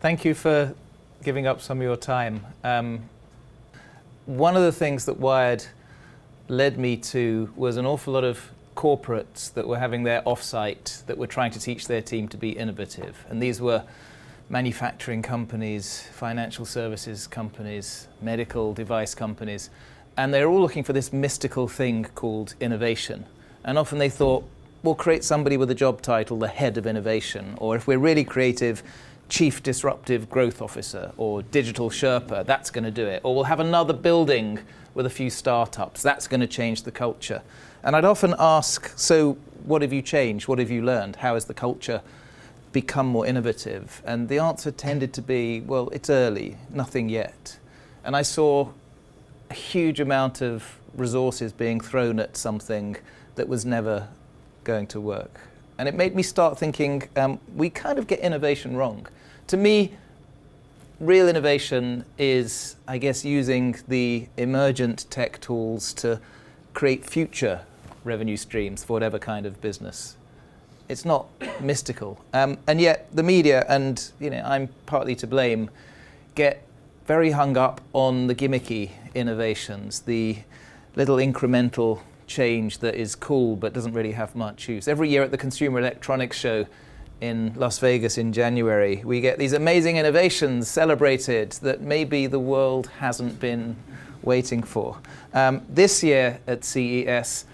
Thank you for giving up some of your time. One of the things that Wired led me to was an awful lot of corporates that were having their offsite that were trying to teach their team to be innovative. And these were manufacturing companies, financial services companies, medical device companies. And they're all looking for this mystical thing called innovation. And often they thought, we'll create somebody with a job title, the head of innovation, or if we're really creative, Chief Disruptive Growth Officer or Digital Sherpa, that's going to do it. Or we'll have another building with a few startups, that's going to change the culture. And I'd often ask, so what have you changed? What have you learned? How has the culture become more innovative? And the answer tended to be, well, it's early, nothing yet. And I saw a huge amount of resources being thrown at something that was never going to work. And it made me start thinking, we kind of get innovation wrong. To me, real innovation is, I guess, using the emergent tech tools to create future revenue streams for whatever kind of business. It's not mystical. And yet the media, and I'm partly to blame, get very hung up on the gimmicky innovations, the little incremental change that is cool but doesn't really have much use. Every year at the Consumer Electronics Show in Las Vegas in January, we get these amazing innovations celebrated that maybe the world hasn't been waiting for. This year at CES,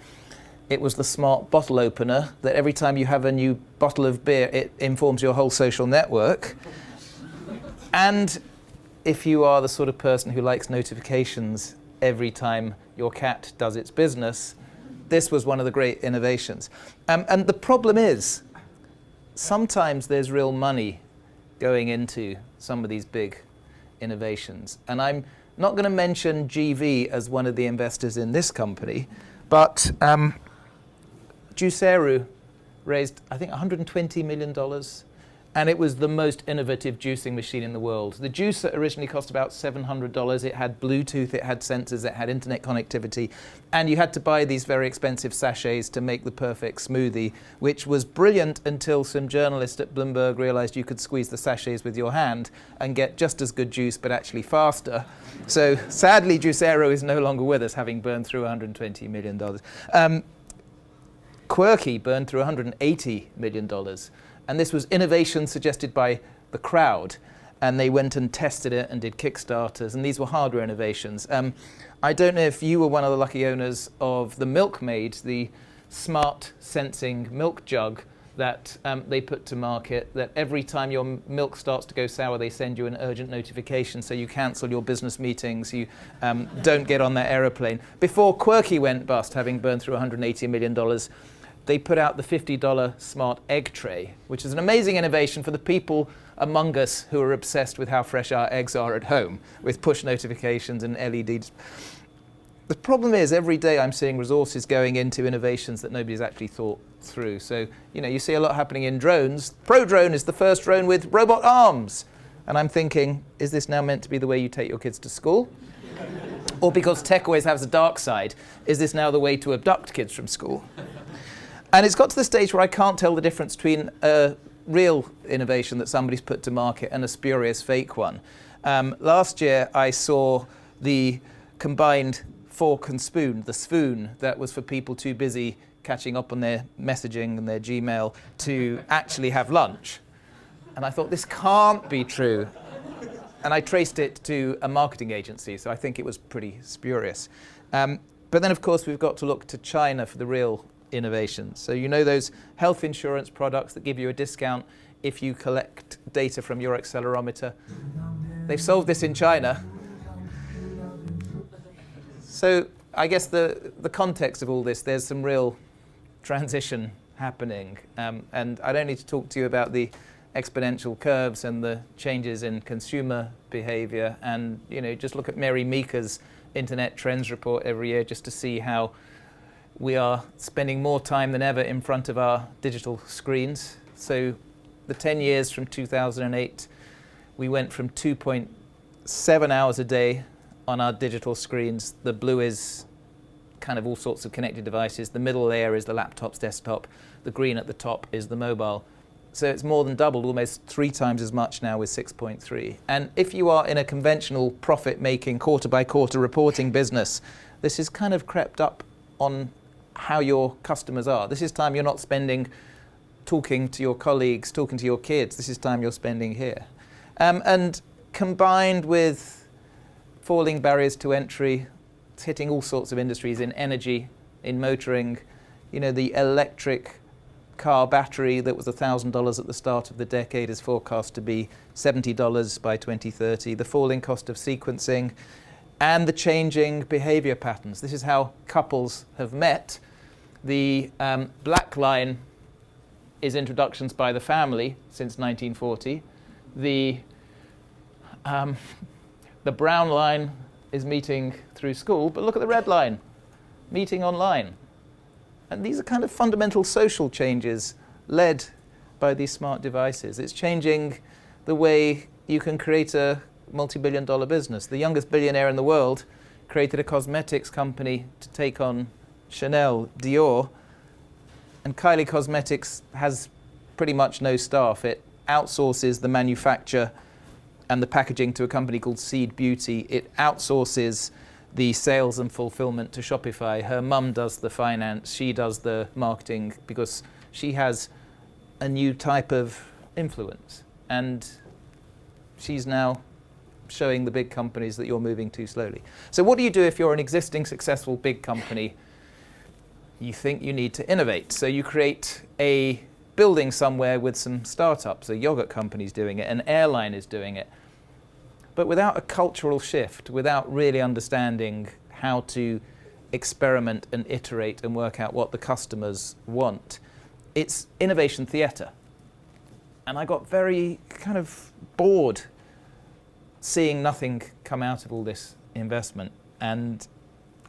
it was the smart bottle opener that every time you have a new bottle of beer, it informs your whole social network. And if you are the sort of person who likes notifications every time your cat does its business, this was one of the great innovations. And the problem is, sometimes there's real money going into some of these big innovations. And I'm not going to mention GV as one of the investors in this company, but Juiceru raised, I think, $120 million. And it was the most innovative juicing machine in the world. The juicer originally cost about $700. It had Bluetooth, it had sensors, it had internet connectivity. And you had to buy these very expensive sachets to make the perfect smoothie, which was brilliant until some journalist at Bloomberg realized you could squeeze the sachets with your hand and get just as good juice, but actually faster. So sadly, Juiceru is no longer with us, having burned through $120 million. Quirky burned through $180 million. And this was innovation suggested by the crowd. And they went and tested it and did Kickstarters. And these were hardware innovations. I don't know if you were one of the lucky owners of the Milkmaid, the smart sensing milk jug that they put to market, that every time your milk starts to go sour, they send you an urgent notification so you cancel your business meetings, you don't get on that aeroplane. Before Quirky went bust, having burned through $180 million, they put out the $50 smart egg tray, which is an amazing innovation for the people among us who are obsessed with how fresh our eggs are at home, with push notifications and LEDs. The problem is, every day I'm seeing resources going into innovations that nobody's actually thought through. So, you see a lot happening in drones. ProDrone is the first drone with robot arms. And I'm thinking, is this now meant to be the way you take your kids to school? Or because tech always has a dark side, is this now the way to abduct kids from school? And it's got to the stage where I can't tell the difference between a real innovation that somebody's put to market and a spurious fake one. Last year, I saw the combined fork and spoon, the spoon that was for people too busy catching up on their messaging and their Gmail to actually have lunch. And I thought, this can't be true. And I traced it to a marketing agency, so I think it was pretty spurious. But then, of course, we've got to look to China for the real innovations. So those health insurance products that give you a discount if you collect data from your accelerometer. They've solved this in China. So I guess the context of all this, there's some real transition happening. And I don't need to talk to you about the exponential curves and the changes in consumer behavior. And just look at Mary Meeker's Internet Trends report every year just to see how we are spending more time than ever in front of our digital screens. So the 10 years from 2008, we went from 2.7 hours a day on our digital screens. The blue is kind of all sorts of connected devices. The middle layer is the laptop's desktop. The green at the top is the mobile. So it's more than doubled, almost 3 times as much now with 6.3. And if you are in a conventional profit-making quarter-by-quarter reporting business, this is kind of crept up on how your customers are. This is time you're not spending talking to your colleagues, talking to your kids. This is time you're spending here. And combined with falling barriers to entry, it's hitting all sorts of industries in energy, in motoring. You know, the electric car battery that was $1,000 at the start of the decade is forecast to be $70 by 2030. The falling cost of sequencing and the changing behavior patterns. This is how couples have met. The black line is introductions by the family since 1940. The brown line is meeting through school, but look at the red line, meeting online. And these are kind of fundamental social changes led by these smart devices. It's changing the way you can create a multi-billion-dollar business. The youngest billionaire in the world created a cosmetics company to take on Chanel, Dior, and Kylie Cosmetics has pretty much no staff. It outsources the manufacture and the packaging to a company called Seed Beauty. It outsources the sales and fulfillment to Shopify. Her mum does the finance, she does the marketing, because she has a new type of influence. And she's now showing the big companies that you're moving too slowly. So what do you do if you're an existing successful big company? You think you need to innovate. So you create a building somewhere with some startups. A yogurt company's doing it, an airline is doing it. But without a cultural shift, without really understanding how to experiment and iterate and work out what the customers want, it's innovation theatre. And I got very kind of bored seeing nothing come out of all this investment. And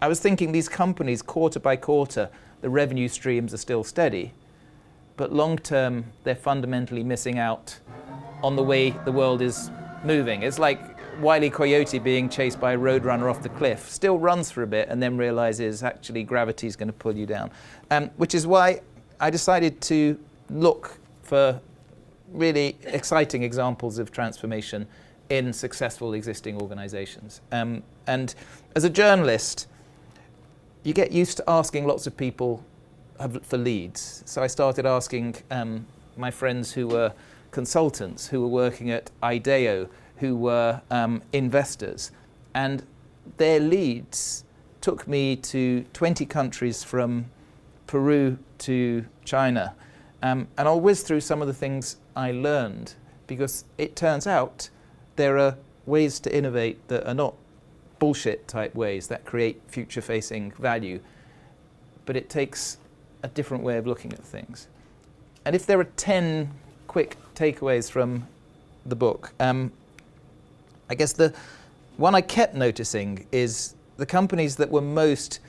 I was thinking these companies, quarter by quarter, the revenue streams are still steady, but long term, they're fundamentally missing out on the way the world is moving. It's like Wile E. Coyote being chased by a roadrunner off the cliff, still runs for a bit and then realizes actually gravity's going to pull you down. Which is why I decided to look for really exciting examples of transformation in successful existing organizations. And as a journalist, you get used to asking lots of people for leads. So I started asking my friends who were consultants, who were working at IDEO, who were investors. And their leads took me to 20 countries from Peru to China. And I'll whiz through some of the things I learned, because it turns out there are ways to innovate that are not bullshit type ways that create future-facing value, but it takes a different way of looking at things. And if there are 10 quick takeaways from the book, I guess the one I kept noticing is the companies that were most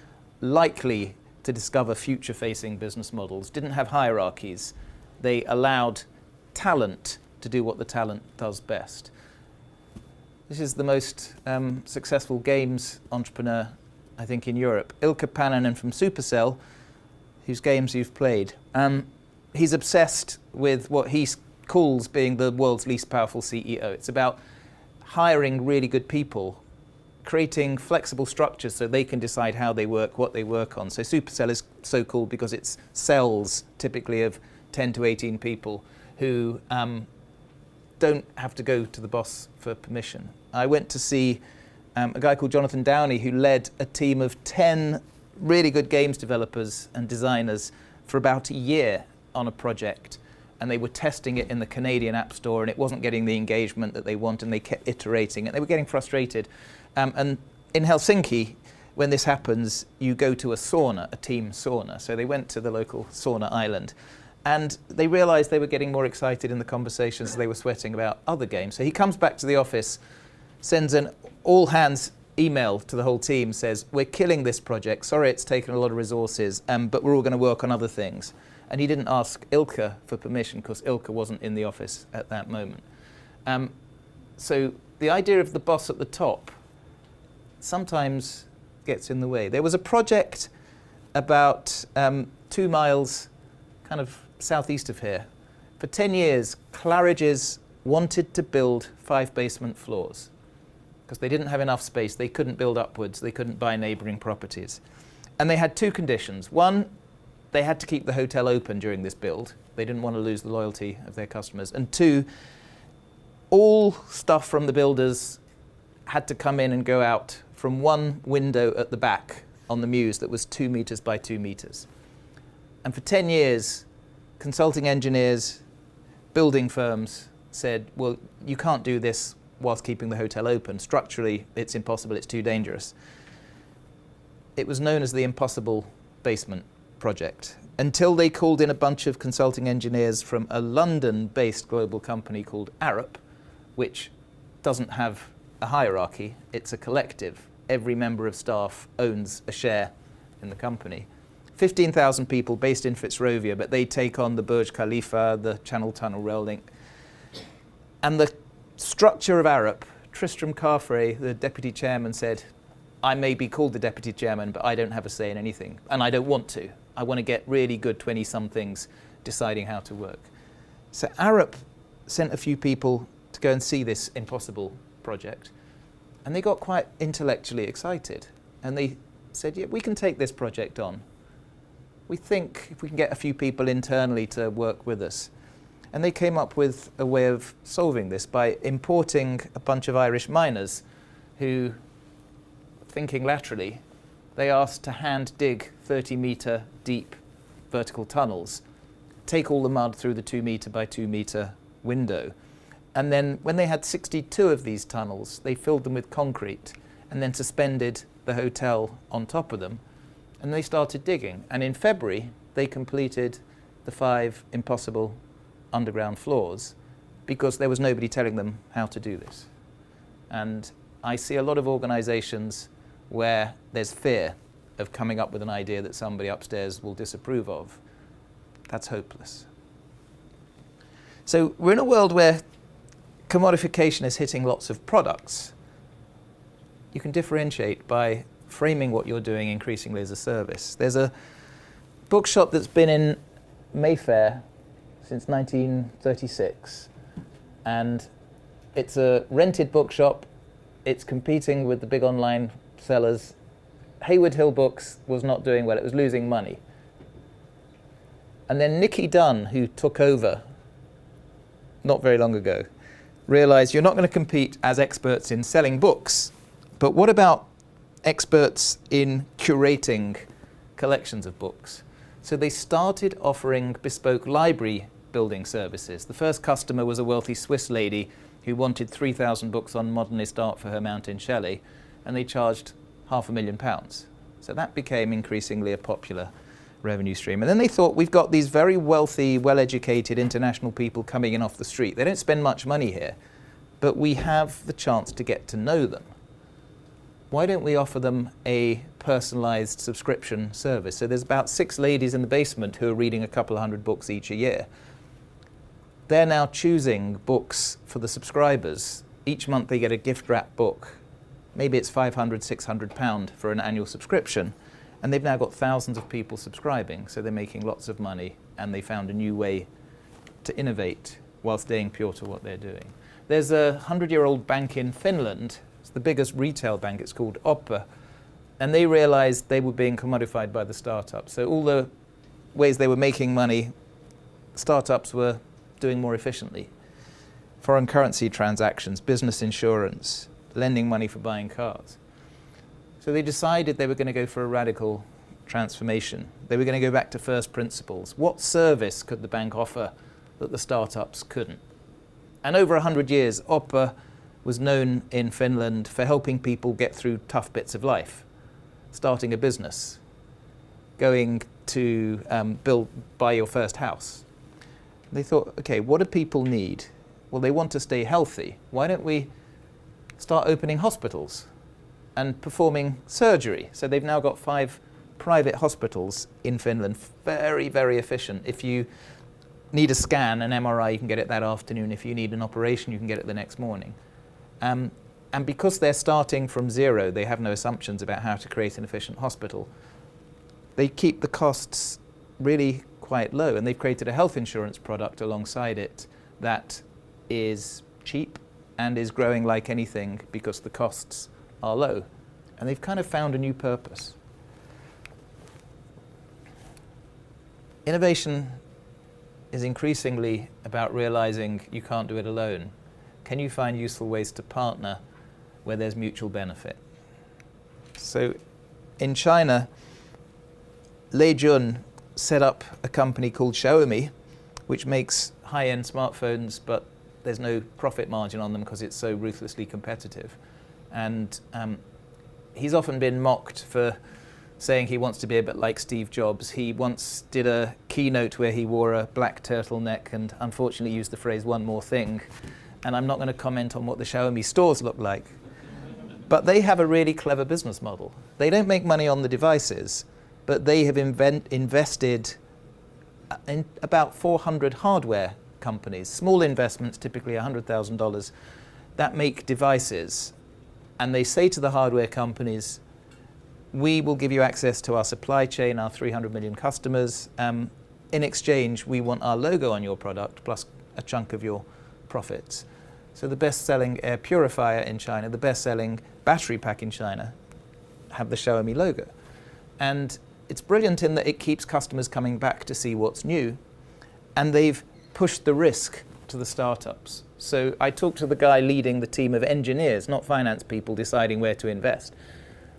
likely to discover future-facing business models didn't have hierarchies. They allowed talent to do what the talent does best. This is the most successful games entrepreneur, I think, in Europe. Ilkka Paananen from Supercell, whose games you've played. He's obsessed with what he calls being the world's least powerful CEO. It's about hiring really good people, creating flexible structures so they can decide how they work, what they work on. So Supercell is so cool because it's cells, typically of 10 to 18 people, who don't have to go to the boss for permission. I went to see a guy called Jonathan Downey, who led a team of 10 really good games developers and designers for about a year on a project. And they were testing it in the Canadian App Store, and it wasn't getting the engagement that they wanted, and they kept iterating, and they were getting frustrated. And in Helsinki, when this happens, you go to a sauna, a team sauna. So they went to the local sauna island, and they realized they were getting more excited in the conversations as they were sweating about other games. So he comes back to the office, sends an all-hands email to the whole team, says, "We're killing this project. Sorry it's taken a lot of resources, but we're all going to work on other things." And he didn't ask Ilkka for permission because Ilkka wasn't in the office at that moment. So the idea of the boss at the top sometimes gets in the way. There was a project about 2 miles kind of southeast of here. For 10 years, Claridge's wanted to build 5 basement floors because they didn't have enough space. They couldn't build upwards. They couldn't buy neighbouring properties. And they had 2 conditions. One, they had to keep the hotel open during this build. They didn't want to lose the loyalty of their customers. And 2, all stuff from the builders had to come in and go out from one window at the back on the Mews that was 2 meters by 2 meters. And for 10 years, consulting engineers, building firms said, well, you can't do this whilst keeping the hotel open. Structurally, it's impossible, it's too dangerous. It was known as the impossible basement project until they called in a bunch of consulting engineers from a London-based global company called Arup, which doesn't have a hierarchy, it's a collective. Every member of staff owns a share in the company. 15,000 people based in Fitzrovia, but they take on the Burj Khalifa, the Channel Tunnel rail link. And the structure of Arup, Tristram Carfrae, the deputy chairman, said, I may be called the deputy chairman, but I don't have a say in anything, and I don't want to. I want to get really good 20-somethings deciding how to work. So Arup sent a few people to go and see this impossible project, and they got quite intellectually excited. And they said, yeah, we can take this project on. We think if we can get a few people internally to work with us. And they came up with a way of solving this by importing a bunch of Irish miners who, thinking laterally, they asked to hand dig 30-metre deep vertical tunnels, take all the mud through the 2 metre by 2 metre window. And then when they had 62 of these tunnels, they filled them with concrete and then suspended the hotel on top of them. And they started digging. And in February, they completed the 5 impossible underground floors because there was nobody telling them how to do this. And I see a lot of organizations where there's fear of coming up with an idea that somebody upstairs will disapprove of. That's hopeless. So we're in a world where commodification is hitting lots of products. You can differentiate by framing what you're doing increasingly as a service. There's a bookshop that's been in Mayfair since 1936, and it's a rented bookshop. It's competing with the big online sellers. Hayward Hill Books was not doing well. It was losing money. And then Nicky Dunn, who took over not very long ago, realized you're not going to compete as experts in selling books, but what about experts in curating collections of books? So they started offering bespoke library building services. The first customer was a wealthy Swiss lady who wanted 3,000 books on modernist art for her mountain chalet, and they charged £500,000. So that became increasingly a popular revenue stream. And then they thought, we've got these very wealthy, well-educated international people coming in off the street. They don't spend much money here, but we have the chance to get to know them. Why don't we offer them a personalized subscription service? So there's about 6 ladies in the basement who are reading a couple of 100 books each a year. They're now choosing books for the subscribers. Each month they get a gift wrap book. Maybe it's £500, £600 for an annual subscription. And they've now got thousands of people subscribing, so they're making lots of money, and they found a new way to innovate while staying pure to what they're doing. There's a 100-year-old bank in Finland. It's the biggest retail bank. It's called OPA. And they realized they were being commodified by the startups. So all the ways they were making money, startups were doing more efficiently. Foreign currency transactions, business insurance, lending money for buying cars. So they decided they were going to go for a radical transformation. They were going to go back to first principles. What service could the bank offer that the startups couldn't? And over 100 years, OPA was known in Finland for helping people get through tough bits of life. Starting a business, going to buy your first house. They thought, okay, what do people need? Well, they want to stay healthy. Why don't we start opening hospitals and performing surgery? So they've now got 5 private hospitals in Finland, very, very efficient. If you need a scan, an MRI, you can get it that afternoon. If you need an operation, you can get it the next morning. And because they're starting from zero, they have no assumptions about how to create an efficient hospital. they keep the costs really quite low, and they've created a health insurance product alongside it that is cheap and is growing like anything because the costs are low. And they've kind of found a new purpose. Innovation is increasingly about realizing you can't do it alone. Can you find useful ways to partner where there's mutual benefit? So in China, Lei Jun set up a company called Xiaomi, which makes high-end smartphones, but there's no profit margin on them because it's so ruthlessly competitive. And he's often been mocked for saying he wants to be a bit like Steve Jobs. He once did a keynote where he wore a black turtleneck and unfortunately used the phrase "one more thing." And I'm not going to comment on what the Xiaomi stores look like. But they have a really clever business model. They don't make money on the devices, but they have invested in about 400 hardware companies, small investments, typically $100,000, that make devices. And they say to the hardware companies, we will give you access to our supply chain, our 300 million customers. In exchange, we want our logo on your product plus a chunk of your profits. So the best-selling air purifier in China, the best-selling battery pack in China have the Xiaomi logo. And it's brilliant in that it keeps customers coming back to see what's new. And they've pushed the risk to the startups. So I talked to the guy leading the team of engineers, not finance people, deciding where to invest.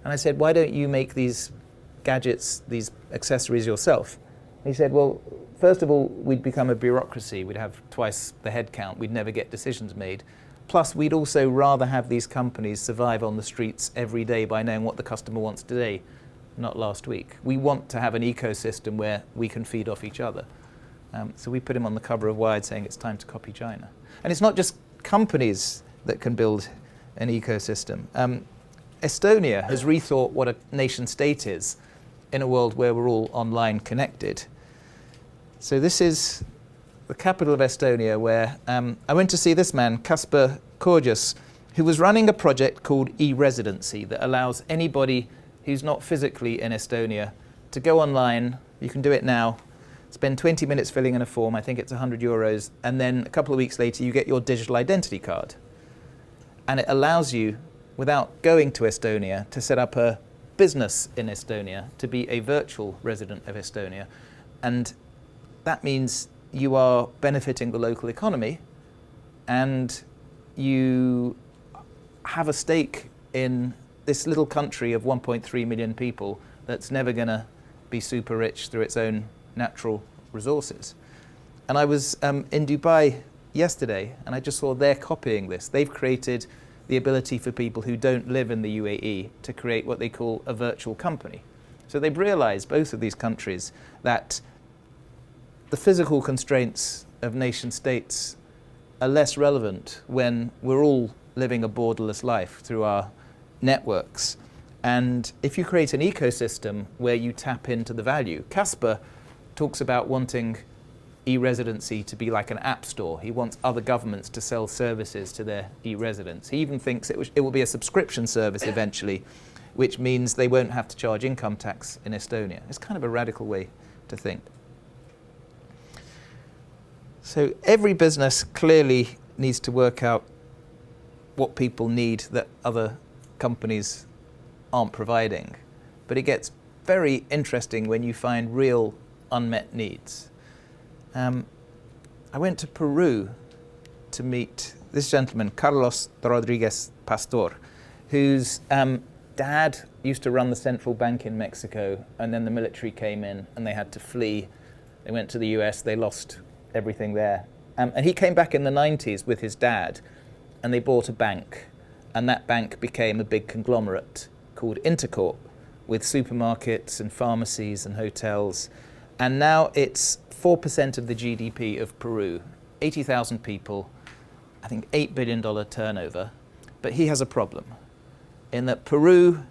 And I said, why don't you make these gadgets, these accessories yourself? He said, well, first of all, we'd become a bureaucracy. We'd have twice the head count. We'd never get decisions made. Plus, we'd also rather have these companies survive on the streets every day by knowing what the customer wants today, not last week. We want to have an ecosystem where we can feed off each other. So we put him on the cover of Wired saying it's time to copy China. And it's not just companies that can build an ecosystem. Estonia has rethought what a nation state is in a world where we're all online connected. So this is the capital of Estonia, where I went to see this man, Kaspar Korjus, who was running a project called e-residency that allows anybody who's not physically in Estonia to go online. You can do it now. Spend 20 minutes filling in a form. I think it's €100. And then a couple of weeks later, you get your digital identity card. And it allows you, without going to Estonia, to set up a business in Estonia, to be a virtual resident of Estonia. And that means you are benefiting the local economy and you have a stake in this little country of 1.3 million people that's never going to be super rich through its own natural resources. And I was in Dubai yesterday and I just saw they're copying this. They've created the ability for people who don't live in the UAE to create what they call a virtual company. So they've realized, both of these countries, that the physical constraints of nation states are less relevant when we're all living a borderless life through our networks. And if you create an ecosystem where you tap into the value, Caspar talks about wanting e-residency to be like an app store. He wants other governments to sell services to their e-residents. He even thinks it will be a subscription service eventually, which means they won't have to charge income tax in Estonia. It's kind of a radical way to think. So every business clearly needs to work out what people need that other companies aren't providing. But it gets very interesting when you find real unmet needs. I went to Peru to meet this gentleman, Carlos Rodriguez Pastor, whose dad used to run the central bank in Mexico, and then the military came in and they had to flee. They went to the US, they lost everything there. And he came back in the 90s with his dad, and they bought a bank, and that bank became a big conglomerate called Intercorp, with supermarkets and pharmacies and hotels. And now it's 4% of the GDP of Peru, 80,000 people, I think $8 billion turnover. But he has a problem in that Peru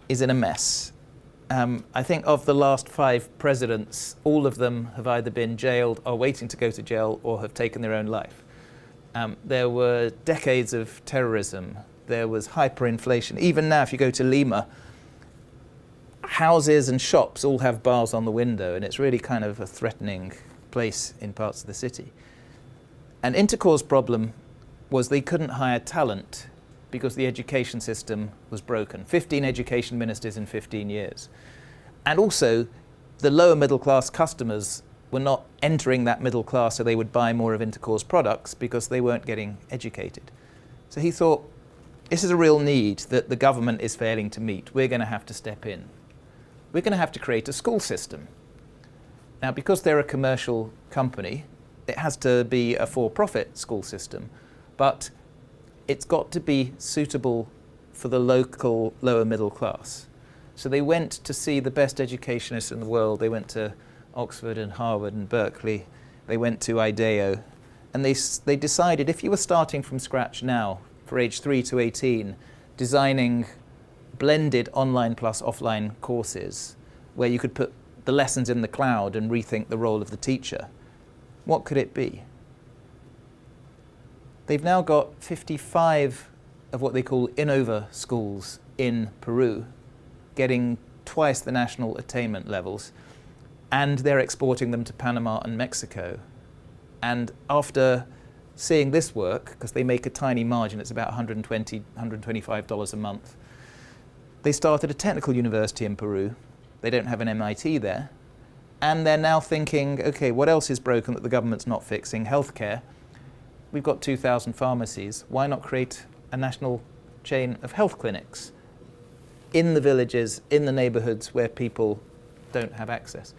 is in a mess. I think of the last 5 presidents, all of them have either been jailed or waiting to go to jail or have taken their own life. There were decades of terrorism. There was hyperinflation. Even now, if you go to Lima, houses and shops all have bars on the window, and it's really kind of a threatening place in parts of the city. And Intercor's problem was they couldn't hire talent because the education system was broken. 15 education ministers in 15 years. And also, the lower middle class customers were not entering that middle class so they would buy more of Intercor's products because they weren't getting educated. So he thought, this is a real need that the government is failing to meet. We're going to have to step in. We're going to have to create a school system. Now, because they're a commercial company, it has to be a for-profit school system, but it's got to be suitable for the local lower middle class. So they went to see the best educationists in the world. They went to Oxford and Harvard and Berkeley. They went to IDEO, and they decided if you were starting from scratch now, for age 3 to 18, designing blended online plus offline courses where you could put the lessons in the cloud and rethink the role of the teacher, what could it be? They've now got 55 of what they call Innova schools in Peru, getting twice the national attainment levels, and they're exporting them to Panama and Mexico. And after seeing this work, because they make a tiny margin, it's about $120, $125 a month, they started a technical university in Peru. They don't have an MIT there. And they're now thinking, okay, what else is broken that the government's not fixing? Healthcare. We've got 2,000 pharmacies. Why not create a national chain of health clinics in the villages, in the neighborhoods where people don't have access?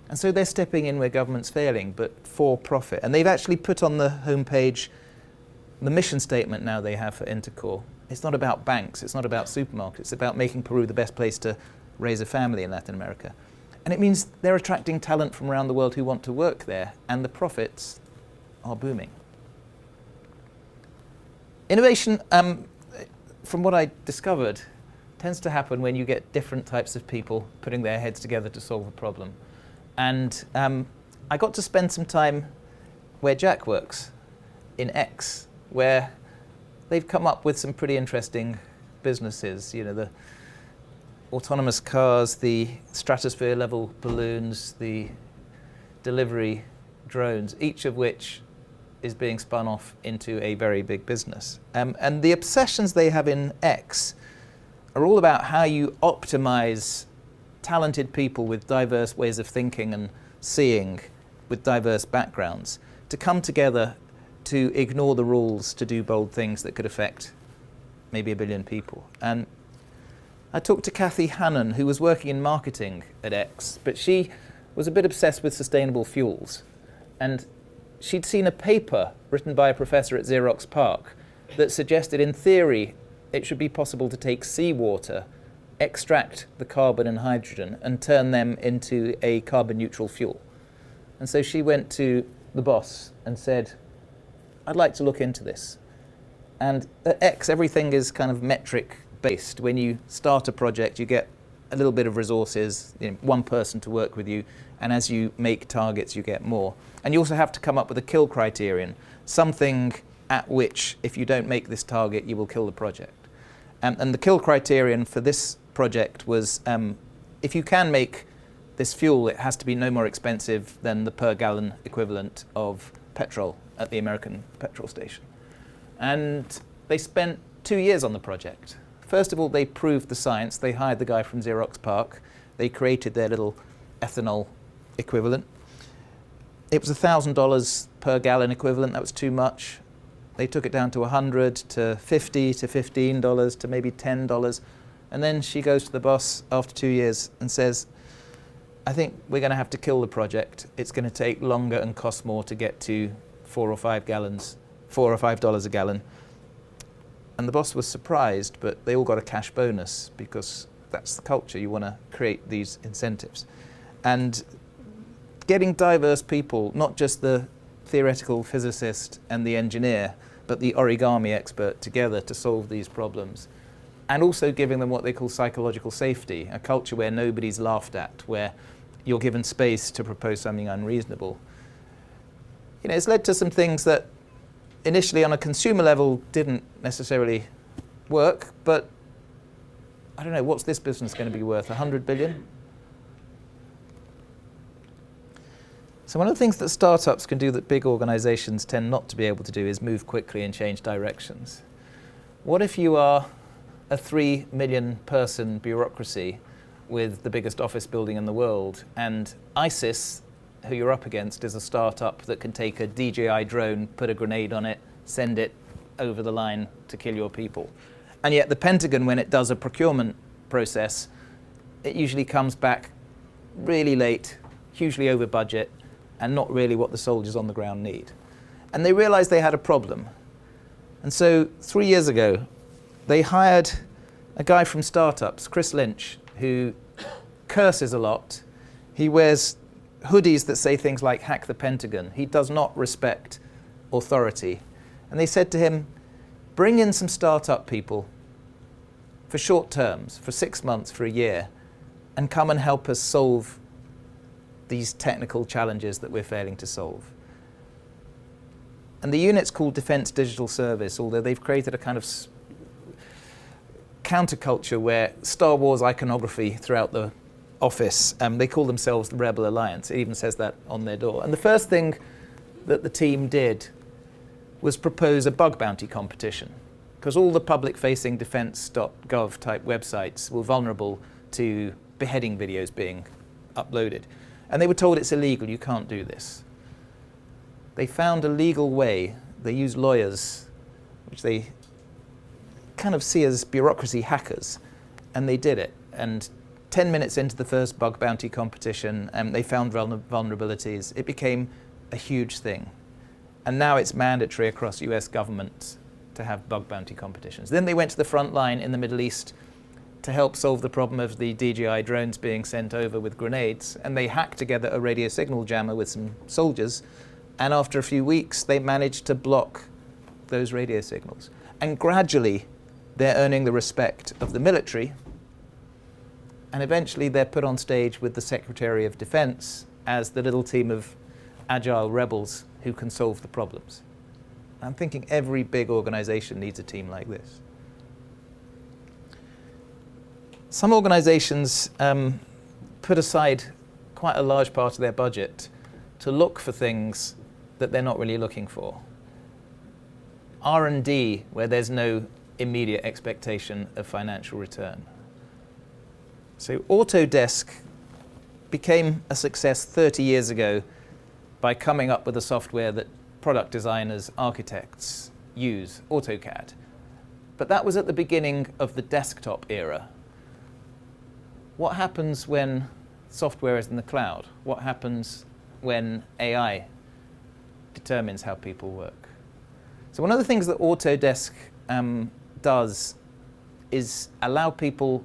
And so they're stepping in where government's failing, but for profit. And they've actually put on the homepage the mission statement now they have for Intercor. It's not about banks, it's not about supermarkets, it's about making Peru the best place to raise a family in Latin America. And it means they're attracting talent from around the world who want to work there, and the profits are booming. Innovation, from what I discovered, tends to happen when you get different types of people putting their heads together to solve a problem. And I got to spend some time where Jack works, in X, where they've come up with some pretty interesting businesses. You know, the autonomous cars, the stratosphere level balloons, the delivery drones, each of which is being spun off into a very big business. And the obsessions they have in X are all about how you optimize talented people with diverse ways of thinking and seeing, with diverse backgrounds, to come together to ignore the rules to do bold things that could affect maybe 1 billion people. And I talked to Kathy Hannon, who was working in marketing at X, but she was a bit obsessed with sustainable fuels. And she'd seen a paper written by a professor at Xerox PARC that suggested, in theory, it should be possible to take seawater, extract the carbon and hydrogen, and turn them into a carbon neutral fuel. And so she went to the boss and said, I'd like to look into this. And at X, everything is kind of metric based. When you start a project, you get a little bit of resources, one person to work with you, and as you make targets, you get more. And you also have to come up with a kill criterion, something at which, if you don't make this target, you will kill the project. And the kill criterion for this project was, if you can make this fuel, it has to be no more expensive than the per gallon equivalent of petrol at the American petrol station. And they spent 2 years on the project. First of all, they proved the science. They hired the guy from Xerox PARC. They created their little ethanol equivalent. It was $1,000 per gallon equivalent. That was too much. They took it down to $100 to $50 to $15 to maybe $10. And then she goes to the boss after 2 years and says, I think we're going to have to kill the project. It's going to take longer and cost more to get to $4 or $5 a gallon. And the boss was surprised, but they all got a cash bonus because that's the culture. You want to create these incentives. And getting diverse people, not just the theoretical physicist and the engineer, but the origami expert together to solve these problems. And also giving them what they call psychological safety, a culture where nobody's laughed at, where you're given space to propose something unreasonable. It's led to some things that initially on a consumer level didn't necessarily work, but I don't know, what's this business going to be worth? 100 billion? So one of the things that startups can do that big organizations tend not to be able to do is move quickly and change directions. What if you are a 3 million person bureaucracy with the biggest office building in the world, and ISIS, who you're up against, is a startup that can take a DJI drone, put a grenade on it, send it over the line to kill your people. And yet the Pentagon, when it does a procurement process, it usually comes back really late, hugely over budget, and not really what the soldiers on the ground need. And they realized they had a problem. And so 3 years ago, they hired a guy from startups, Chris Lynch, who curses a lot. He wears hoodies that say things like hack the Pentagon. He does not respect authority. And they said to him, bring in some startup people for short terms, for 6 months, for a year, and come and help us solve these technical challenges that we're failing to solve. And the unit's called Defense Digital Service, although they've created a kind of counterculture where Star Wars iconography throughout the office, they call themselves the Rebel Alliance. It even says that on their door. And the first thing that the team did was propose a bug bounty competition, because all the public-facing defense.gov type websites were vulnerable to beheading videos being uploaded. And they were told it's illegal, you can't do this. They found a legal way. They used lawyers, which they kind of see as bureaucracy hackers, and they did it. And 10 minutes into the first bug bounty competition, they found vulnerabilities. It became a huge thing. And now it's mandatory across US governments to have bug bounty competitions. Then they went to the front line in the Middle East to help solve the problem of the DJI drones being sent over with grenades, and they hacked together a radio signal jammer with some soldiers, and after a few weeks they managed to block those radio signals. And gradually they're earning the respect of the military, and eventually they're put on stage with the Secretary of Defense as the little team of agile rebels who can solve the problems. I'm thinking every big organization needs a team like this. Some organizations put aside quite a large part of their budget to look for things that they're not really looking for. R&D, where there's no immediate expectation of financial return. So Autodesk became a success 30 years ago by coming up with a software that product designers, architects use, AutoCAD. But that was at the beginning of the desktop era. What happens when software is in the cloud? What happens when AI determines how people work? So one of the things that Autodesk does is allow people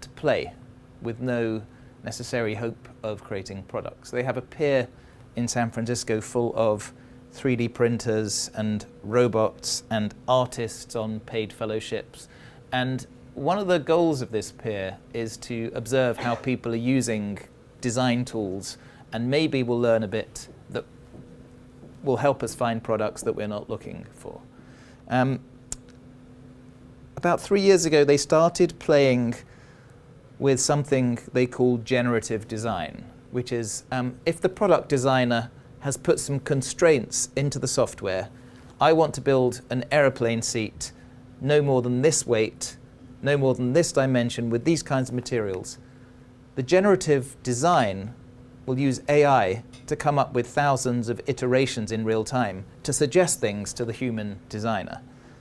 to play with no necessary hope of creating products. They have a pier in San Francisco full of 3D printers and robots and artists on paid fellowships. And one of the goals of this pier is to observe how people are using design tools, and maybe we'll learn a bit that will help us find products that we're not looking for. About 3 years ago, they started playing with something they call generative design, which is if the product designer has put some constraints into the software, I want to build an aeroplane seat no more than this weight, no more than this dimension, with these kinds of materials. The generative design will use AI to come up with thousands of iterations in real time to suggest things to the human designer.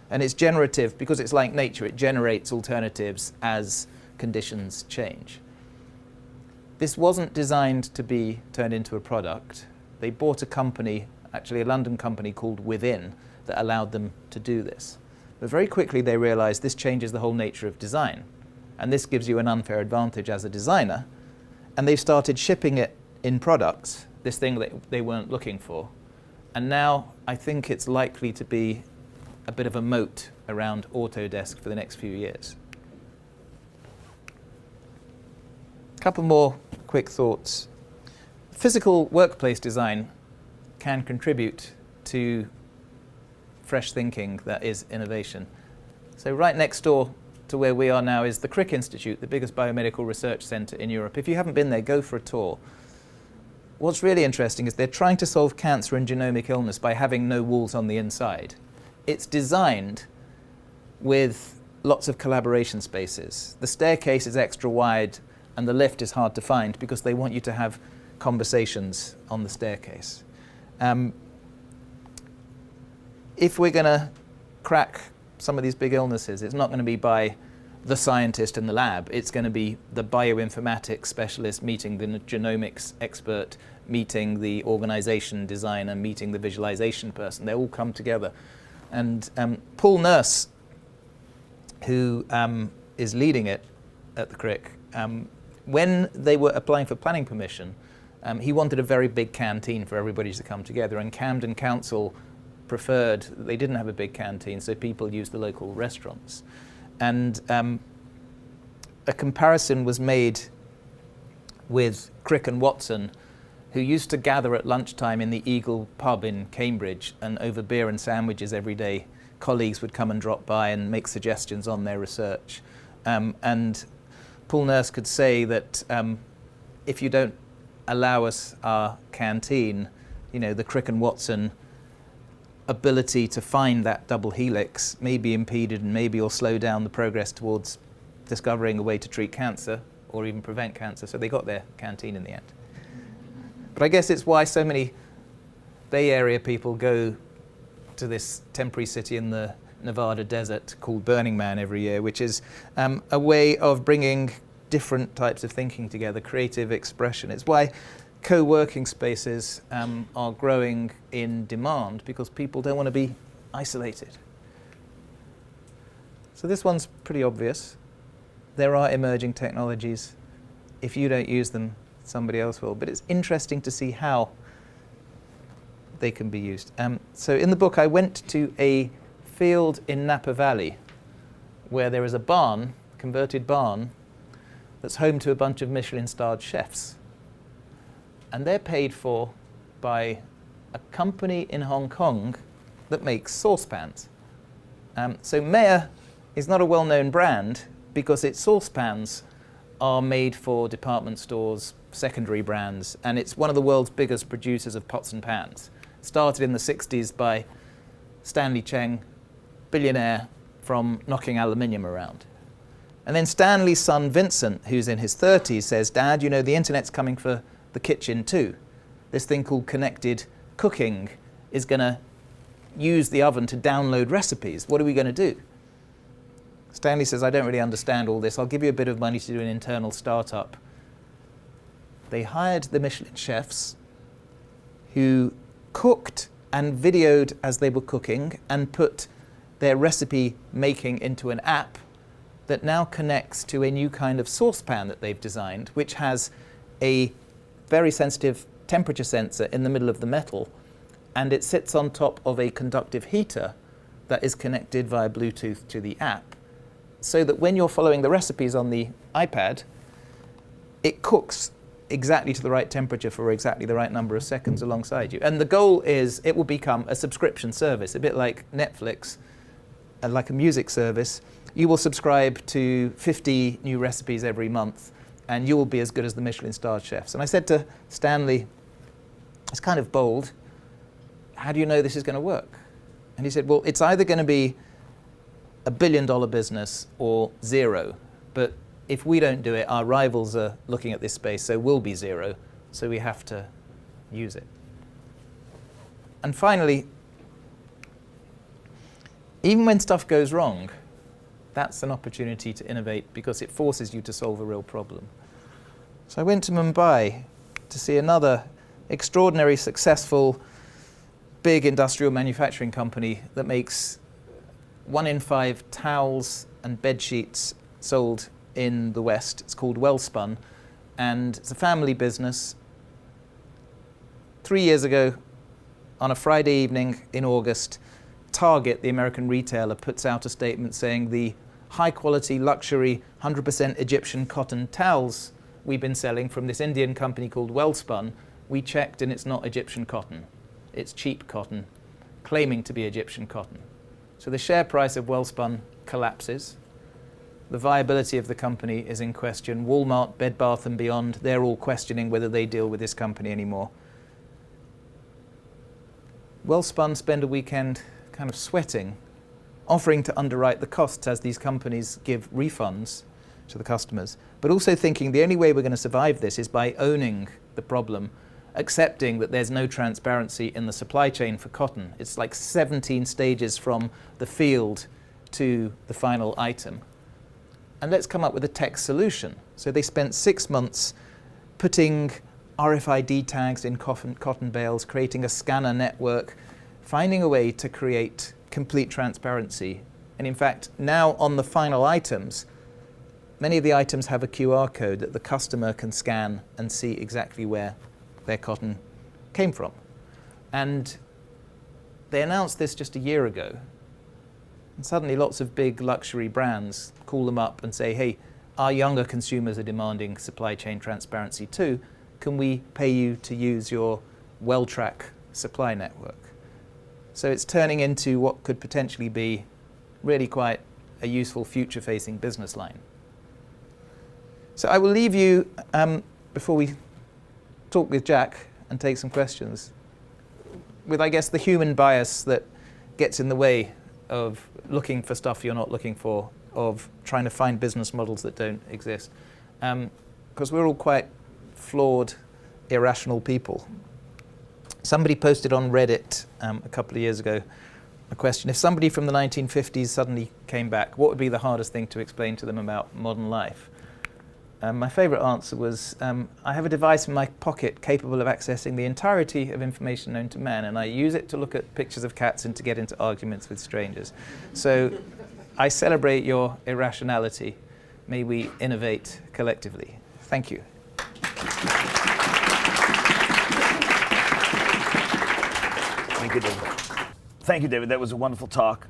And it's generative because it's like nature. It generates alternatives as conditions change. This wasn't designed to be turned into a product. They bought a company, actually a London company called Within, that allowed them to do this. But very quickly they realized this changes the whole nature of design. And this gives you an unfair advantage as a designer. And they've started shipping it in products, this thing that they weren't looking for. And now I think it's likely to be a bit of a moat around Autodesk for the next few years. A couple more quick thoughts. Physical workplace design can contribute to fresh thinking that is innovation. So right next door to where we are now is the Crick Institute, the biggest biomedical research centre in Europe. If you haven't been there, go for a tour. What's really interesting is they're trying to solve cancer and genomic illness by having no walls on the inside. It's designed with lots of collaboration spaces. The staircase is extra wide and the lift is hard to find because they want you to have conversations on the staircase. If we're going to crack some of these big illnesses, it's not going to be by the scientist in the lab. It's going to be the bioinformatics specialist meeting the genomics expert, meeting the organization designer, meeting the visualization person. They all come together. And Paul Nurse, who is leading it at the Crick, when they were applying for planning permission, he wanted a very big canteen for everybody to come together, and Camden Council preferred they didn't have a big canteen, so people used the local restaurants. And a comparison was made with Crick and Watson, who used to gather at lunchtime in the Eagle pub in Cambridge, and over beer and sandwiches every day, colleagues would come and drop by and make suggestions on their research. And Paul Nurse could say that if you don't allow us our canteen, you know, the Crick and Watson ability to find that double helix may be impeded, and maybe will slow down the progress towards discovering a way to treat cancer or even prevent cancer. So they got their canteen in the end. But I guess it's why so many Bay Area people go to this temporary city in the Nevada desert called Burning Man every year, which is a way of bringing different types of thinking together, creative expression. It's why co-working spaces are growing in demand, because people don't want to be isolated. So this one's pretty obvious. There are emerging technologies. If you don't use them, somebody else will. But it's interesting to see how they can be used. So in the book, I went to a field in Napa Valley where there is a barn, converted barn, that's home to a bunch of Michelin-starred chefs. And they're paid for by a company in Hong Kong that makes saucepans. So Meyer is not a well-known brand because its saucepans are made for department stores, secondary brands, and it's one of the world's biggest producers of pots and pans. Started in the 60s by Stanley Cheng, billionaire from knocking aluminium around. And then Stanley's son Vincent, who's in his 30s, says, "Dad, you know, the internet's coming for the kitchen too. This thing called connected cooking is going to use the oven to download recipes. What are we going to do?" Stanley says, "I don't really understand all this. I'll give you a bit of money to do an internal startup." They hired the Michelin chefs who cooked and videoed as they were cooking and put their recipe making into an app that now connects to a new kind of saucepan that they've designed, which has a very sensitive temperature sensor in the middle of the metal, and it sits on top of a conductive heater that is connected via Bluetooth to the app, so that when you're following the recipes on the iPad, it cooks exactly to the right temperature for exactly the right number of seconds alongside you. And the goal is it will become a subscription service, a bit like Netflix, like a music service. You will subscribe to 50 new recipes every month, and you will be as good as the Michelin-starred chefs. And I said to Stanley, it's kind of bold, how do you know this is going to work? And he said, well, it's either going to be a $1 billion business or zero. But if we don't do it, our rivals are looking at this space, so we'll be zero. So we have to use it. And finally, even when stuff goes wrong, that's an opportunity to innovate because it forces you to solve a real problem. So I went to Mumbai to see another extraordinary, successful, big industrial manufacturing company that makes 1 in 5 towels and bed sheets sold in the West. It's called Wellspun, and it's a family business. 3 years ago, on a Friday evening in August, Target, the American retailer, puts out a statement saying the high-quality, luxury, 100% Egyptian cotton towels we've been selling from this Indian company called Wellspun, we checked and it's not Egyptian cotton. It's cheap cotton, claiming to be Egyptian cotton. So the share price of Wellspun collapses. The viability of the company is in question. Walmart, Bed Bath & Beyond, they're all questioning whether they deal with this company anymore. Wellspun spend a weekend kind of sweating, offering to underwrite the costs as these companies give refunds to the customers, but also thinking the only way we're going to survive this is by owning the problem, accepting that there's no transparency in the supply chain for cotton. It's like 17 stages from the field to the final item. And let's come up with a tech solution. So they spent 6 months putting RFID tags in cotton bales, creating a scanner network, finding a way to create complete transparency. And in fact, now on the final items, many of the items have a QR code that the customer can scan and see exactly where their cotton came from. And they announced this just a year ago. And suddenly lots of big luxury brands call them up and say, hey, our younger consumers are demanding supply chain transparency too. Can we pay you to use your WellTrack supply network? So it's turning into what could potentially be really quite a useful future-facing business line. So I will leave you, before we talk with Jack and take some questions, with, I guess, the human bias that gets in the way of looking for stuff you're not looking for, of trying to find business models that don't exist. Because we're all quite flawed, irrational people. Somebody posted on Reddit a couple of years ago a question: if somebody from the 1950s suddenly came back, what would be the hardest thing to explain to them about modern life? My favorite answer was, I have a device in my pocket capable of accessing the entirety of information known to man, and I use it to look at pictures of cats and to get into arguments with strangers. So I celebrate your irrationality. May we innovate collectively. Thank you. Thank you, David. Thank you, David. That was a wonderful talk.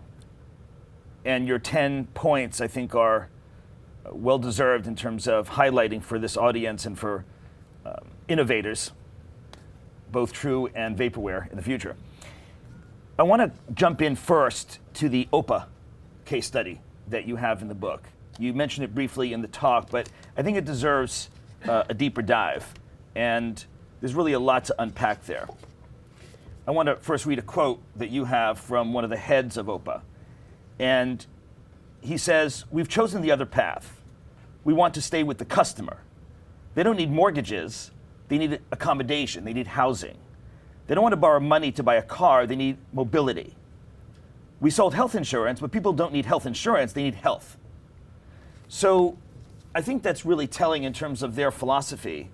And your 10 points, I think, are well-deserved in terms of highlighting for this audience and for innovators, both true and vaporware in the future. I want to jump in first to the OPA case study that you have in the book. You mentioned it briefly in the talk, but I think it deserves a deeper dive. And there's really a lot to unpack there. I want to first read a quote that you have from one of the heads of OPA. And he says, "We've chosen the other path. We want to stay with the customer. They don't need mortgages. They need accommodation. They need housing. They don't want to borrow money to buy a car. They need mobility. We sold health insurance, but people don't need health insurance. They need health." So I think that's really telling in terms of their philosophy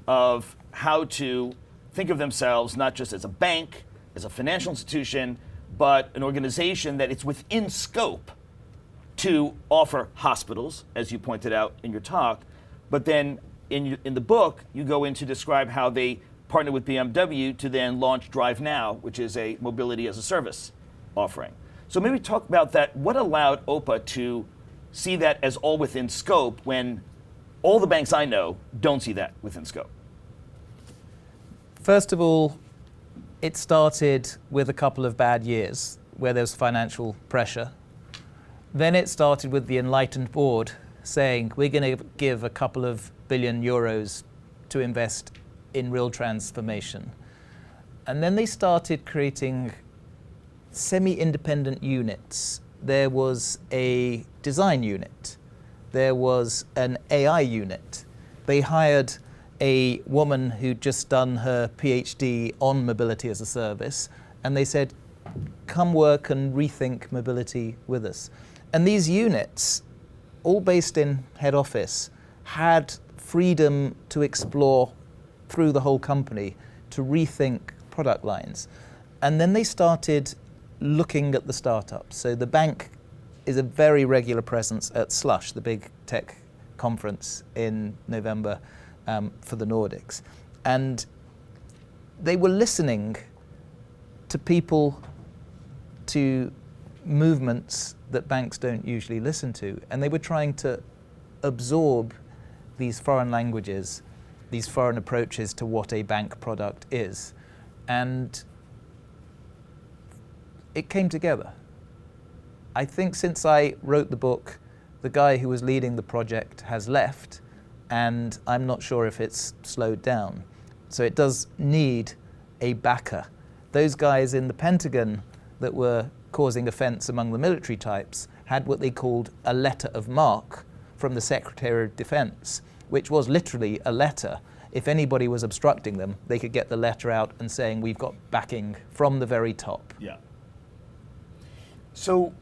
of how to think of themselves not just as a bank, as a financial institution, but an organization that it's within scope to offer hospitals, as you pointed out in your talk. But then in the book, you go in to describe how they partnered with BMW to then launch Drive Now, which is a mobility as a service offering. So maybe talk about that. What allowed OPA to see that as all within scope when all the banks I know don't see that within scope? First of all, it started with a couple of bad years where there was financial pressure. Then it started with the enlightened board saying, we're going to give a couple of billion euros to invest in real transformation. And then they started creating semi-independent units. There was a design unit. There was an AI unit. They hired a woman who'd just done her PhD on mobility as a service, and they said, come work and rethink mobility with us. And these units, all based in head office, had freedom to explore through the whole company, to rethink product lines. And then they started looking at the startups. So the bank is a very regular presence at Slush, the big tech conference in November for the Nordics. And they were listening to people, to movements that banks don't usually listen to. And they were trying to absorb these foreign languages, these foreign approaches to what a bank product is. And it came together. I think since I wrote the book, The guy who was leading the project has left, and I'm not sure if it's slowed down. So it does need a backer. Those guys in the Pentagon that were causing offense among the military types had what they called a letter of marque from the Secretary of Defense, which was literally a letter. If anybody was obstructing them, they could get the letter out and saying, we've got backing from the very top. Yeah. So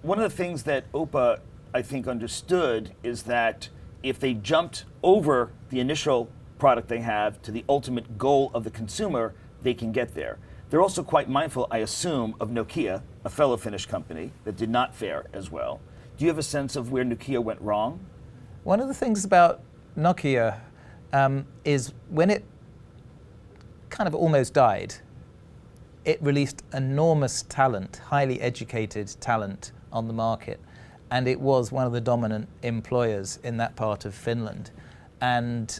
one of the things that OPA, I think, understood is that if they jumped over the initial product they have to the ultimate goal of the consumer, they can get there. They're also quite mindful, I assume, of Nokia, a fellow Finnish company that did not fare as well. Do you have a sense of where Nokia went wrong? One of the things about Nokia is when it kind of almost died, it released enormous talent, highly educated talent on the market. And it was one of the dominant employers in that part of Finland. And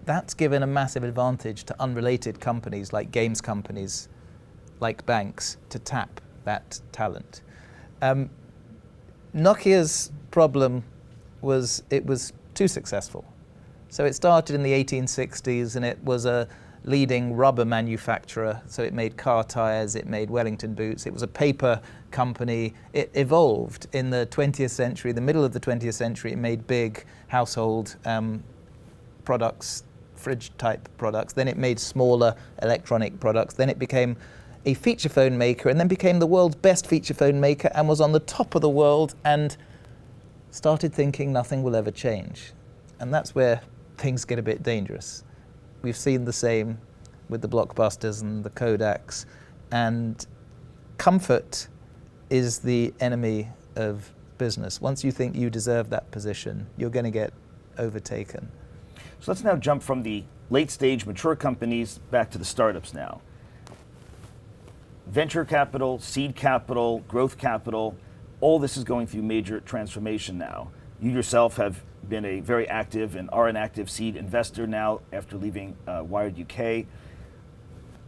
that's given a massive advantage to unrelated companies like games companies, like banks, to tap that talent. Nokia's problem was it was too successful. So it started in the 1860s and it was a leading rubber manufacturer. So it made car tires, it made Wellington boots, it was a paper company. It evolved in the 20th century, the middle of the 20th century. It made big household products, fridge type products. Then it made smaller electronic products. Then it became a feature phone maker and then became the world's best feature phone maker and was on the top of the world and started thinking nothing will ever change. And that's where things get a bit dangerous. We've seen the same with the Blockbusters and the Kodaks. And comfort is the enemy of business. Once you think you deserve that position, you're going to get overtaken. So let's now jump from the late stage mature companies back to the startups now. Venture capital, seed capital, growth capital, all this is going through major transformation now. You yourself have been a very active and are an active seed investor now after leaving Wired UK.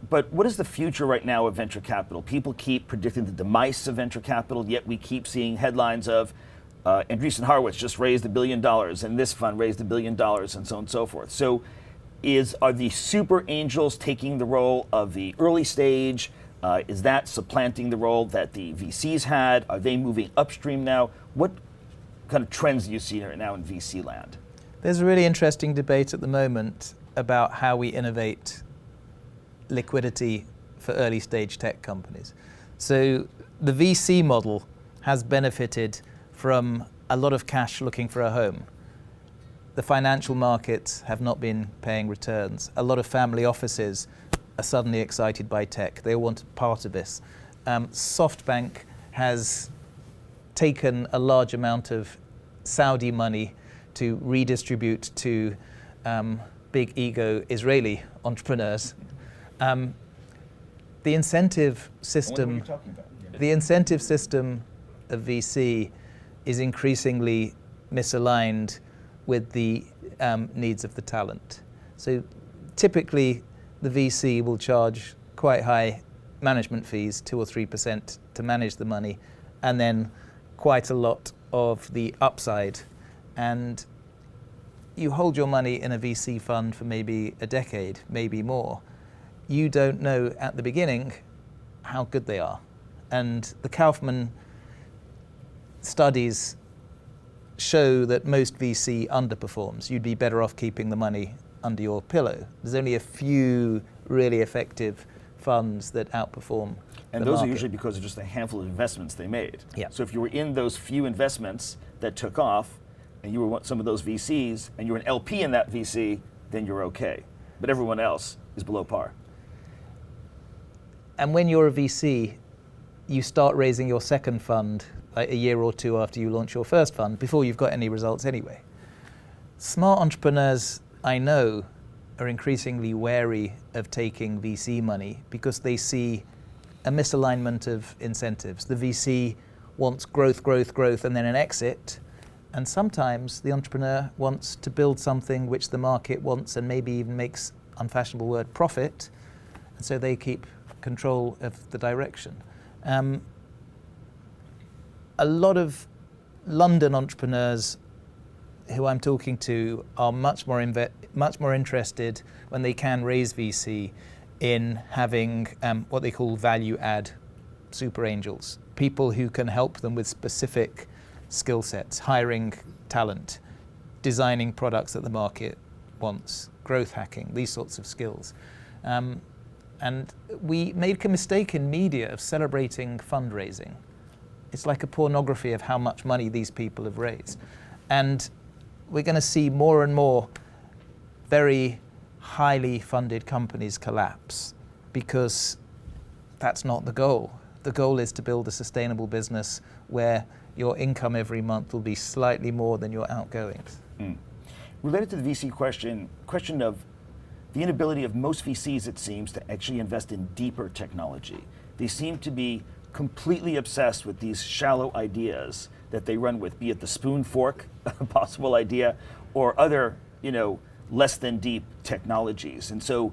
But what is the future right now of venture capital? People keep predicting the demise of venture capital, yet we keep seeing headlines of Andreessen Horowitz just raised $1 billion and this fund raised $1 billion and so on and so forth. So are the super angels taking the role of the early stage? Is that supplanting the role that the VCs had? Are they moving upstream now? What kind of trends do you see right now in VC land? There's a really interesting debate at the moment about how we innovate liquidity for early stage tech companies. So the VC model has benefited from a lot of cash looking for a home. The financial markets have not been paying returns. A lot of family offices are suddenly excited by tech. They want part of this. SoftBank has taken a large amount of Saudi money to redistribute to big ego Israeli entrepreneurs. The incentive system, the incentive system of VC is increasingly misaligned with the needs of the talent. So typically the VC will charge quite high management fees, 2 or 3% to manage the money, and then quite a lot of the upside. And you hold your money in a VC fund for maybe a decade, maybe more. You don't know at the beginning how good they are. And the Kaufman studies show that most VC underperforms. You'd be better off keeping the money under your pillow. There's only a few really effective funds that outperform. And those are usually because of just a handful of investments they made. Yeah. So if you were in those few investments that took off, and you were some of those VCs, and you're an LP in that VC, then you're okay. But everyone else is below par. And when you're a VC, you start raising your second fund like a year or two after you launch your first fund, before you've got any results anyway. Smart entrepreneurs, I know, are increasingly wary of taking VC money because they see a misalignment of incentives. The VC wants growth, growth, growth, and then an exit. And sometimes the entrepreneur wants to build something which the market wants and maybe even makes, unfashionable word, profit. And so they keep control of the direction. A lot of London entrepreneurs who I'm talking to are much more interested when they can raise VC in having what they call value add super angels, people who can help them with specific skill sets, hiring talent, designing products that the market wants, growth hacking, these sorts of skills. And we make a mistake in media of celebrating fundraising. It's like a pornography of how much money these people have raised. And we're going to see more and more very highly funded companies collapse because that's not the goal. The goal is to build a sustainable business where your income every month will be slightly more than your outgoings. Related to the VC question of the inability of most VCs, it seems, to actually invest in deeper technology. They seem to be completely obsessed with these shallow ideas that they run with, be it the spoon fork possible idea or other, less than deep technologies. And so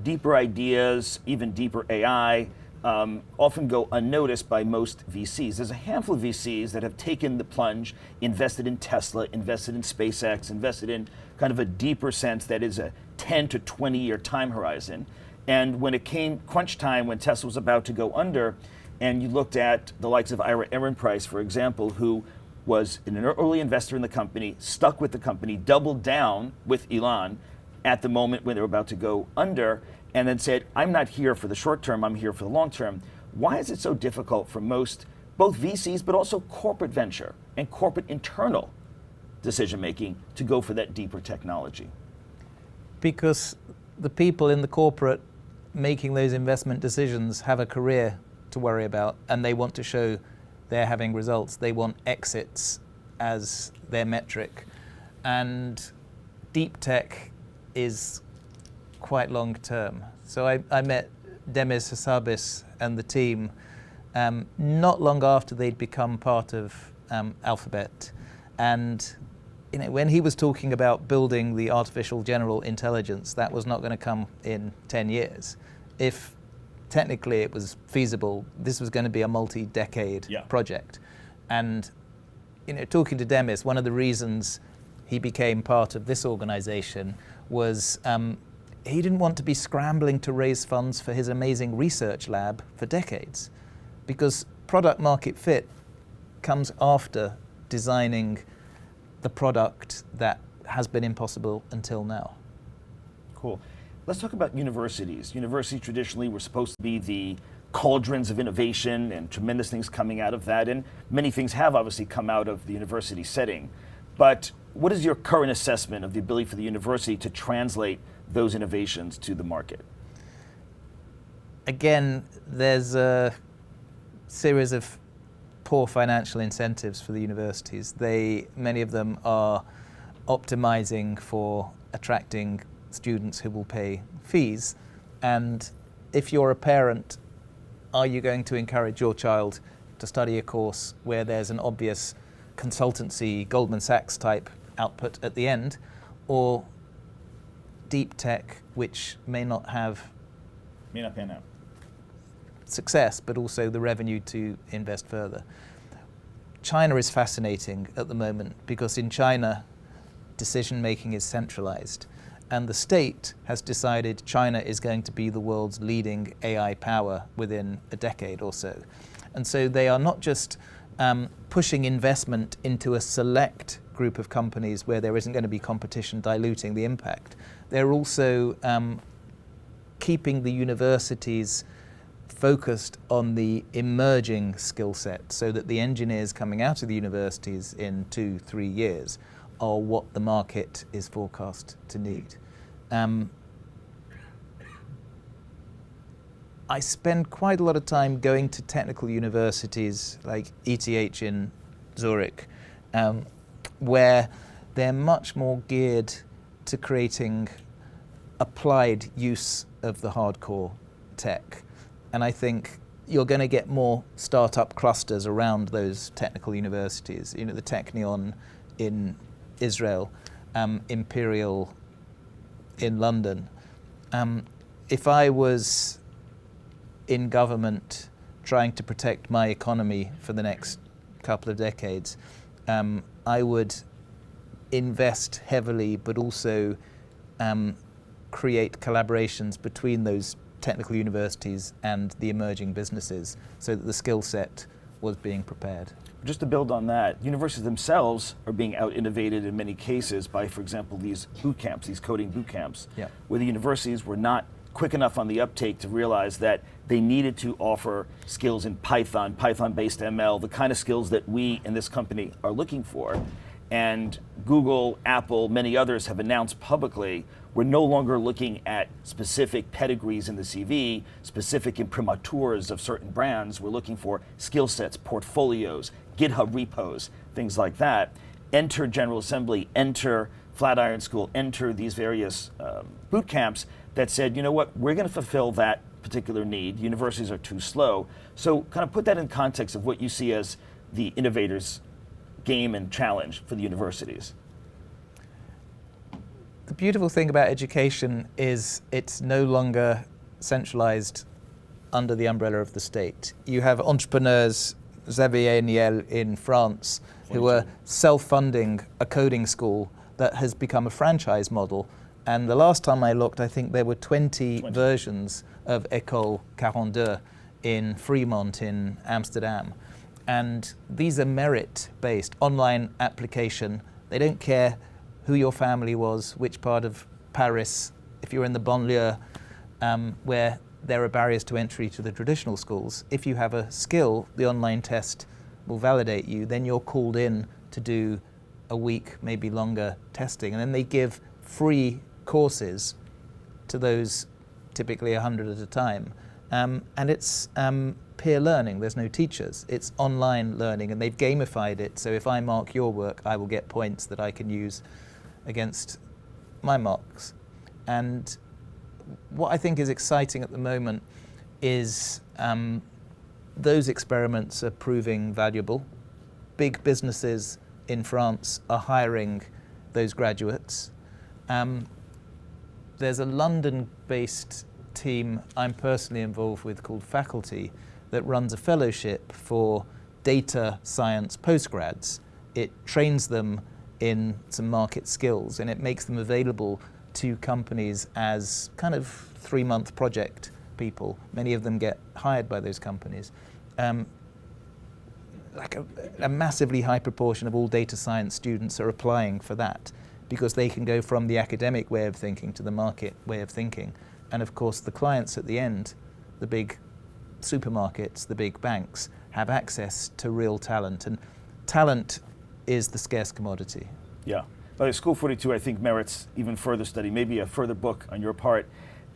deeper ideas, even deeper AI, often go unnoticed by most VCs. There's a handful of VCs that have taken the plunge, invested in Tesla, invested in SpaceX, invested in kind of a deeper sense that is a 10 to 20 year time horizon. And when it came crunch time, when Tesla was about to go under, and you looked at the likes of Ira Ehrenpreis, for example, who was an early investor in the company, stuck with the company, doubled down with Elon at the moment when they were about to go under, and then said, I'm not here for the short term, I'm here for the long term. Why is it so difficult for most, both VCs, but also corporate venture and corporate internal decision making to go for that deeper technology? Because the people in the corporate making those investment decisions have a career to worry about, and they want to show they're having results. They want exits as their metric. And deep tech is quite long term. So I met Demis Hassabis and the team not long after they'd become part of Alphabet. And when he was talking about building the artificial general intelligence, that was not going to come in 10 years. If technically it was feasible, this was going to be a multi-decade project. And talking to Demis, one of the reasons he became part of this organization was he didn't want to be scrambling to raise funds for his amazing research lab for decades, because product market fit comes after designing the product that has been impossible until now. Cool. Let's talk about universities. Universities traditionally were supposed to be the cauldrons of innovation and tremendous things coming out of that, and many things have obviously come out of the university setting. But what is your current assessment of the ability for the university to translate those innovations to the market? Again, there's a series of poor financial incentives for the universities. Many of them are optimizing for attracting students who will pay fees. And if you're a parent, are you going to encourage your child to study a course where there's an obvious consultancy, Goldman Sachs type output at the end, or deep tech, which may not pan out success, but also the revenue to invest further? China is fascinating at the moment because in China, decision making is centralized. And the state has decided China is going to be the world's leading AI power within a decade or so. And so they are not just pushing investment into a select group of companies where there isn't going to be competition diluting the impact. They're also keeping the universities focused on the emerging skill set so that the engineers coming out of the universities in 2-3 years are what the market is forecast to need. I spend quite a lot of time going to technical universities like ETH in Zurich, where they're much more geared to creating applied use of the hardcore tech. And I think you're going to get more startup clusters around those technical universities. The Technion in Israel, Imperial in London. If I was in government trying to protect my economy for the next couple of decades, I would invest heavily, but also create collaborations between those technical universities and the emerging businesses so that the skill set was being prepared. Just to build on that, universities themselves are being out-innovated in many cases by, for example, these bootcamps, these coding bootcamps, where the universities were not quick enough on the uptake to realize that they needed to offer skills in Python, Python-based ML, the kind of skills that we in this company are looking for. And Google, Apple, many others have announced publicly, we're no longer looking at specific pedigrees in the CV, specific imprimaturs of certain brands. We're looking for skill sets, portfolios, GitHub repos, things like that. Enter General Assembly, enter Flatiron School, enter these various boot camps that said, you know what, we're going to fulfill that particular need. Universities are too slow. So kind of put that in context of what you see as the innovators' game and challenge for the universities. The beautiful thing about education is it's no longer centralized under the umbrella of the state. You have entrepreneurs, Xavier Niel in France, who are self-funding a coding school that has become a franchise model. And the last time I looked, I think there were 20 versions of École 42 in Fremont in Amsterdam. And these are merit-based, online application. They don't care who your family was, which part of Paris, if you're in the banlieue, where there are barriers to entry to the traditional schools. If you have a skill, the online test will validate you, then you're called in to do a week, maybe longer testing. And then they give free courses to those, typically 100 at a time. And it's peer learning, there's no teachers. It's online learning, and they've gamified it. So if I mark your work, I will get points that I can use against my marks. And what I think is exciting at the moment is those experiments are proving valuable. Big businesses in France are hiring those graduates. There's a London-based team I'm personally involved with called Faculty that runs a fellowship for data science postgrads. It trains them in some market skills, and it makes them available to companies as kind of 3-month project people. Many of them get hired by those companies. Like a massively high proportion of all data science students are applying for that because they can go from the academic way of thinking to the market way of thinking. And of course, the clients at the end, the big supermarkets, the big banks, have access to real talent. And talent is the scarce commodity. Yeah. School 42, I think, merits even further study, maybe a further book on your part.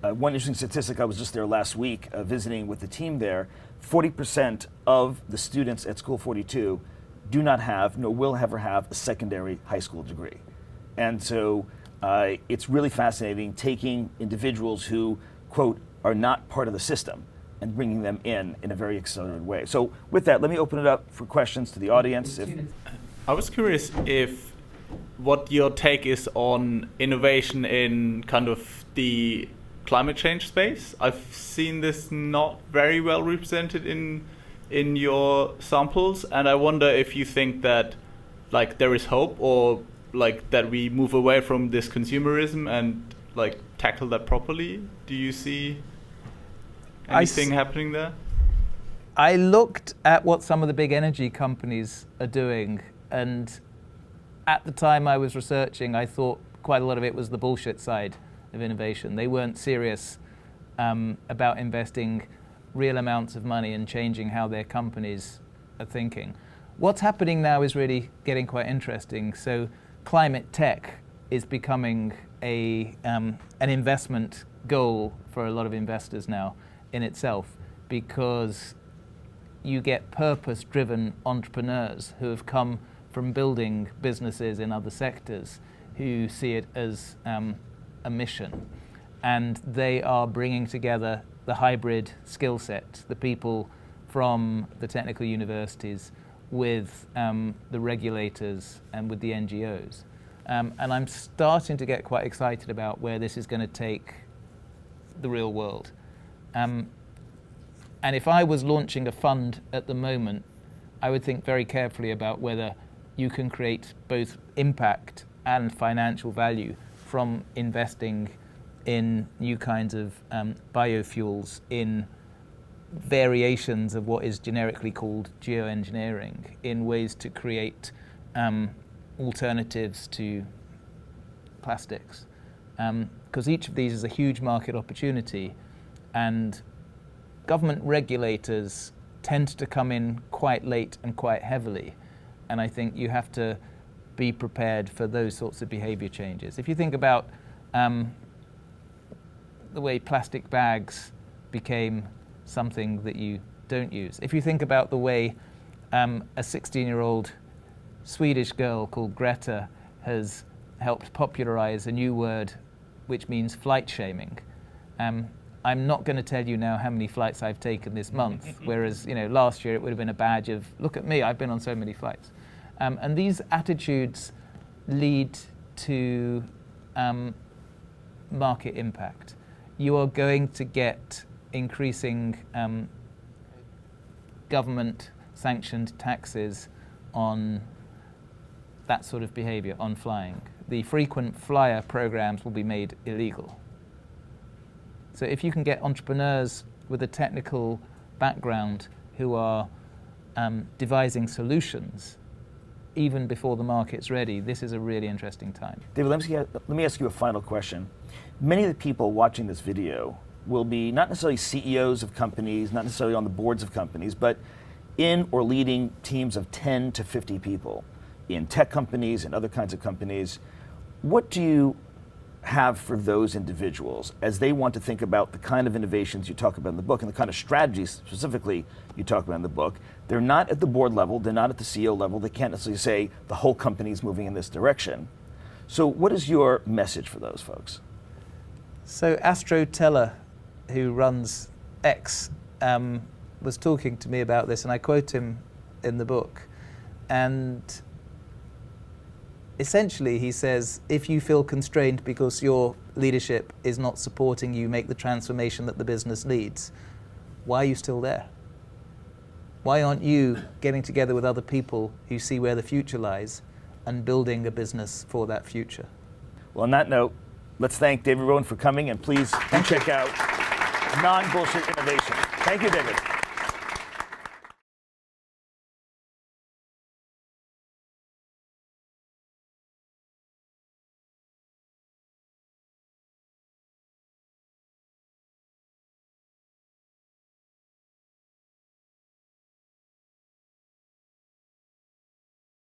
One interesting statistic, I was just there last week visiting with the team there, 40% of the students at School 42 do not have, nor will ever have, a secondary high school degree. And so it's really fascinating taking individuals who, quote, are not part of the system and bringing them in a very accelerated way. So with that, let me open it up for questions to the audience. I was curious if what your take is on innovation in kind of the climate change space. I've seen this not very well represented in your samples, and I wonder if you think that like there is hope, or like that we move away from this consumerism and like tackle that properly. Do you see anything happening there? I looked at what some of the big energy companies are doing, and at the time I was researching, I thought quite a lot of it was the bullshit side of innovation. They weren't serious about investing real amounts of money and changing how their companies are thinking. What's happening now is really getting quite interesting. So climate tech is becoming an investment goal for a lot of investors now in itself, because you get purpose-driven entrepreneurs who have come from building businesses in other sectors who see it as a mission. And they are bringing together the hybrid skill set, the people from the technical universities with the regulators and with the NGOs. And I'm starting to get quite excited about where this is going to take the real world. And if I was launching a fund at the moment, I would think very carefully about whether you can create both impact and financial value from investing in new kinds of biofuels, in variations of what is generically called geoengineering, in ways to create alternatives to plastics. Because each of these is a huge market opportunity, and government regulators tend to come in quite late and quite heavily. And I think you have to be prepared for those sorts of behavior changes. If you think about the way plastic bags became something that you don't use. If you think about the way a 16-year-old Swedish girl called Greta has helped popularize a new word which means flight shaming. I'm not going to tell you now how many flights I've taken this month, whereas last year it would have been a badge of, look at me, I've been on so many flights. And these attitudes lead to market impact. You are going to get increasing government-sanctioned taxes on that sort of behavior, on flying. The frequent flyer programs will be made illegal. So if you can get entrepreneurs with a technical background who are devising solutions even before the market's ready, this is a really interesting time. David, let me ask you a final question. Many of the people watching this video will be not necessarily CEOs of companies, not necessarily on the boards of companies, but in or leading teams of 10 to 50 people in tech companies and other kinds of companies. What do you have for those individuals as they want to think about the kind of innovations you talk about in the book and the kind of strategies specifically you talk about in the book? They're not at the board level, they're not at the CEO level, they can't necessarily say the whole company is moving in this direction. So what is your message for those folks? So Astro Teller, who runs X, was talking to me about this, and I quote him in the book. And essentially he says, if you feel constrained because your leadership is not supporting you make the transformation that the business needs, why are you still there? Why aren't you getting together with other people who see where the future lies and building a business for that future? Well, on that note, let's thank David Rowan for coming, and please do check out Non-Bullshit Innovation. Thank you, David.